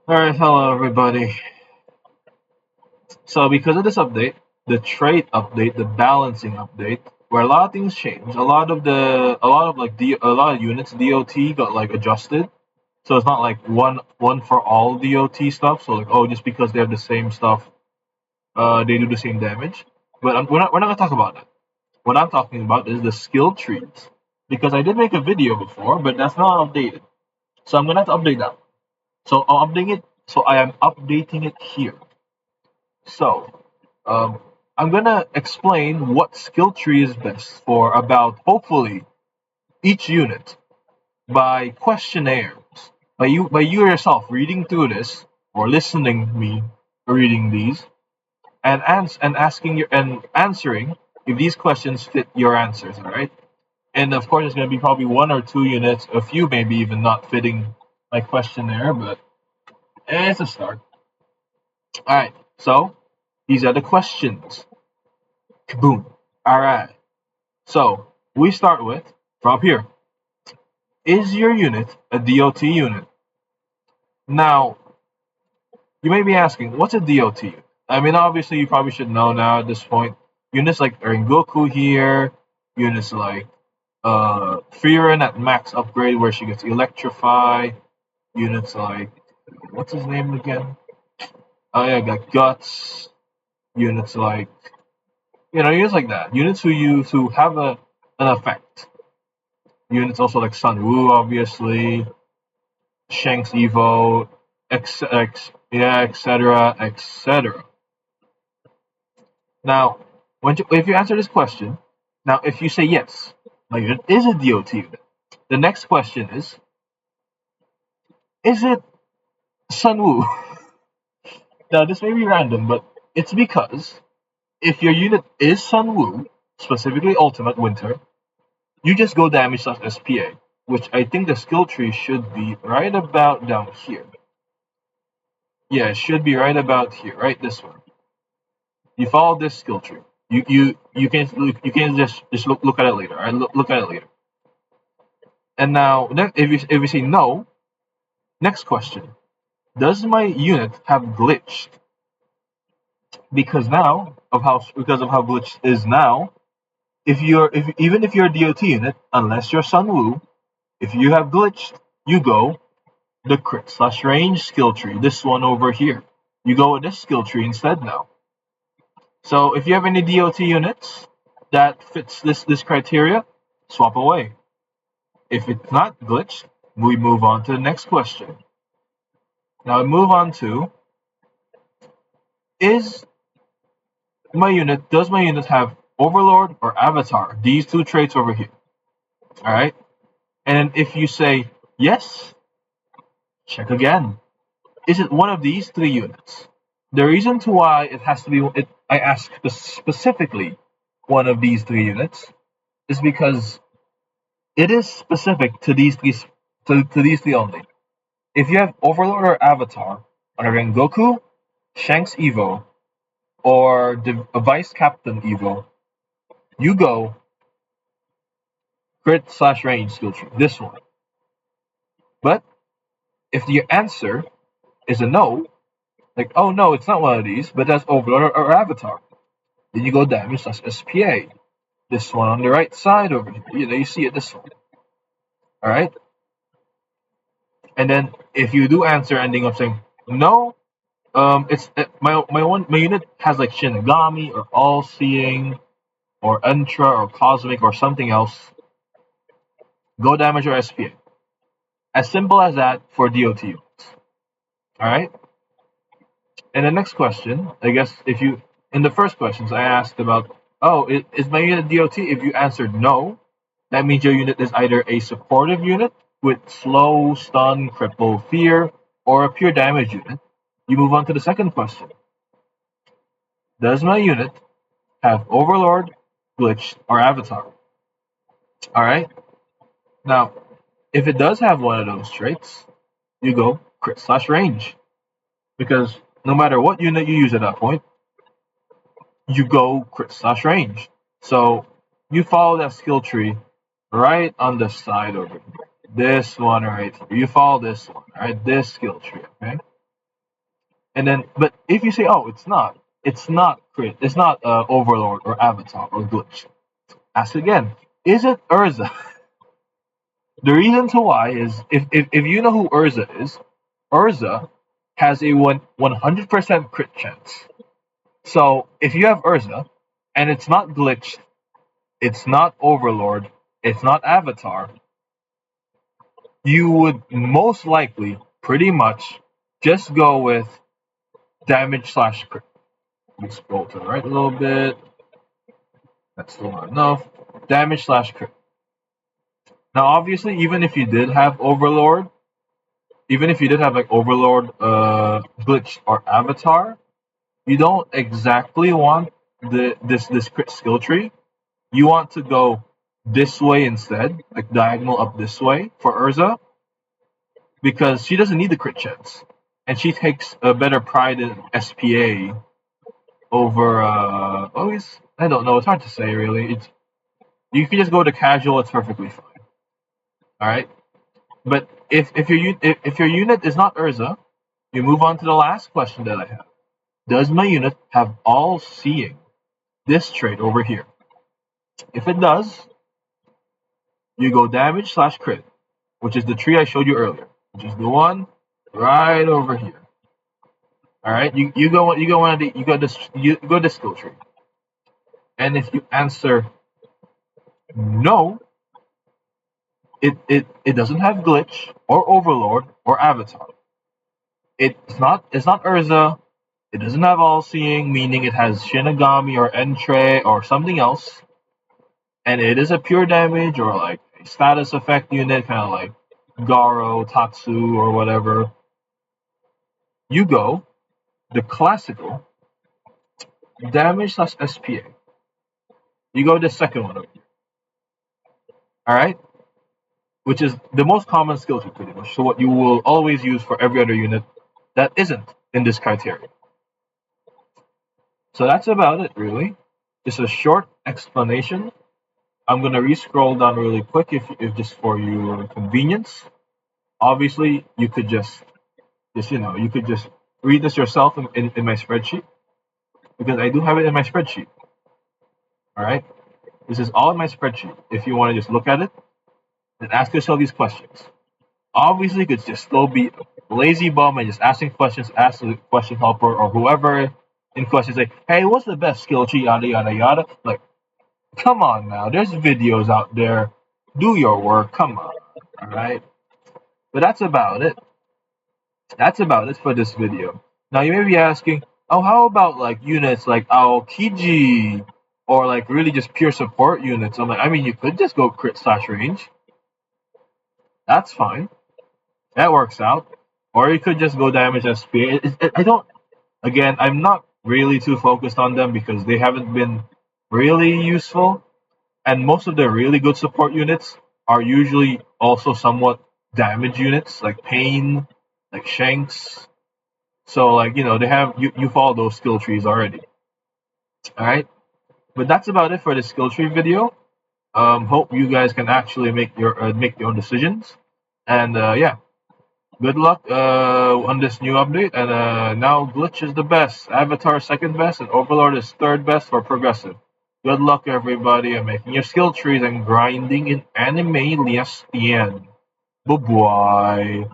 Alright, hello everybody. So because of this update, the trait update, the balancing update, where a lot of things change, a lot of units DOT got like adjusted. So it's not like one for all DOT stuff. So like just because they have the same stuff, they do the same damage. But we're not gonna talk about that. What I'm talking about is the skill trees. Because I did make a video before, but that's not updated. So I'm gonna have to update that. So I'm updating it. So I am updating it here. So Um, I'm gonna explain what skill tree is best for about hopefully each unit by questionnaires. By you yourself reading through this or listening to me reading these and asking your and answering if these questions fit your answers, alright? And of course, there's gonna be probably one or two units, a few maybe even not fitting my questionnaire, but it's a start. Alright, so these are the questions. Kaboom. Alright. So we start with from here. Is your unit a DOT unit? Now, you may be asking, what's a DOT unit? I mean, obviously, you probably should know now at this point. Units like Goku here, units like Frieren at max upgrade where she gets Electrify, units like, what's his name again? Oh, yeah, got Guts, units like, units like that. Units who have an effect. Units also like Sun Wu, obviously, Shanks Evo, yeah, etc., etc. Now, if you answer this question, now if you say yes, my unit is a DOT unit, the next question is it Sun Wu? Now, this may be random, but it's because if your unit is Sun Wu, specifically Ultimate Winter, you just go damage slash SPA, which I think the skill tree should be right about down here. Yeah, it should be right about here, right? This one. You follow this skill tree. You can just look at it later. Right? Look at it later. And now, if you say no, next question: does my unit have glitched? Because of how glitched is now, if you're a DOT unit, unless you're Sun Wu, if you have glitched, you go the crit slash range skill tree. This one over here. You go with this skill tree instead now. So if you have any DOT units that fits this criteria, swap away. If it's not glitched, we move on to the next question. Now we move on to is does my unit have Overlord or Avatar? These two traits over here. Alright? And if you say yes, check again. Is it one of these three units? The reason to why it has to be I ask specifically one of these three units is because it is specific to these three only. If you have Overlord or Avatar on a Rengoku, Shanks Evo, or Vice Captain Evo, you go crit slash range skill tree. This one. But if your answer is a no, like oh no, it's not one of these, but that's Overlord or Avatar, then you go damage slash SPA. This one on the right side over here. You see it this one. Alright? And then if you do answer ending up saying no, it's my unit has like Shinigami or All Seeing or Entra or Cosmic or something else. Go damage or SPA. As simple as that for DOT units. All right. And the next question, I guess, if you in the first questions I asked about, oh, is my unit DOT? If you answered no, that means your unit is either a supportive unit with slow, stun, cripple, fear, or a pure damage unit. You move on to the second question. Does my unit have Overlord, Glitch, or Avatar? Alright? Now, if it does have one of those traits, you go crit slash range. Because no matter what unit you use at that point, you go crit slash range. So you follow that skill tree right on the side over here. This one right here. You follow this one, right? This skill tree, okay? And then, but if you say, oh, it's not crit, it's not Overlord or Avatar or Glitch. Ask again, is it Urza? The reason to why is if you know who Urza has a 100% crit chance. So if you have Urza and it's not glitched, it's not Overlord, it's not Avatar, you would most likely pretty much just go with damage slash crit. Let me scroll to the right a little bit. That's still not enough. Damage slash crit. Now, obviously, even if you did have like Overlord, Glitch, or Avatar, you don't exactly want this crit skill tree. You want to go this way instead, like diagonal up this way for Urza, because she doesn't need the crit chance, and she takes a better pride in SPA over always. I don't know. It's hard to say really. It's you can just go to casual. It's perfectly fine. All right. But if your unit is not Urza, you move on to the last question that I have. Does my unit have all seeing? This trait over here. If it does, you go damage slash crit, which is the tree I showed you earlier, which is the one right over here. All right, you go one of the you go this skill tree, and if you answer no, it doesn't have glitch or overlord or avatar. It's not Urza. It doesn't have all seeing, meaning it has Shinigami or Entree or something else, and it is a pure damage or like a status effect unit, kind of like Garo, Tatsu, or whatever. You go the classical damage slash SPA. You go the second one over here. All right, which is the most common skill tree pretty much. So what you will always use for every other unit that isn't in this criteria. So that's about it, really. Just a short explanation. I'm gonna re-scroll down really quick if just for your convenience. Obviously, you could just you could just read this yourself in my spreadsheet because I do have it in my spreadsheet. All right, this is all in my spreadsheet. If you want to just look at it and ask yourself these questions. Obviously, you could just still be a lazy bum and just asking questions, ask the question helper or whoever in questions like, "Hey, what's the best skill tree?" Yada yada yada. Like, come on now. There's videos out there. Do your work. Come on. All right. But that's about it. That's about it for this video. Now you may be asking, oh, how about like units like Aokiji or like really just pure support units? I'm like, I mean, you could just go crit slash range. That's fine. That works out. Or you could just go damage SPA. I don't. Again, I'm not really too focused on them because they haven't been really useful. And most of the really good support units are usually also somewhat damage units, like Pain, like Shanks. So like they have you follow those skill trees already. All right, but that's about it for the skill tree video. Hope you guys can actually make your own decisions. And yeah, good luck on this new update. And now Glitch is the best, Avatar second best, and Overlord is third best for progressive. Good luck, everybody, and making your skill trees and grinding in anime. Yes, the end. Bye bye.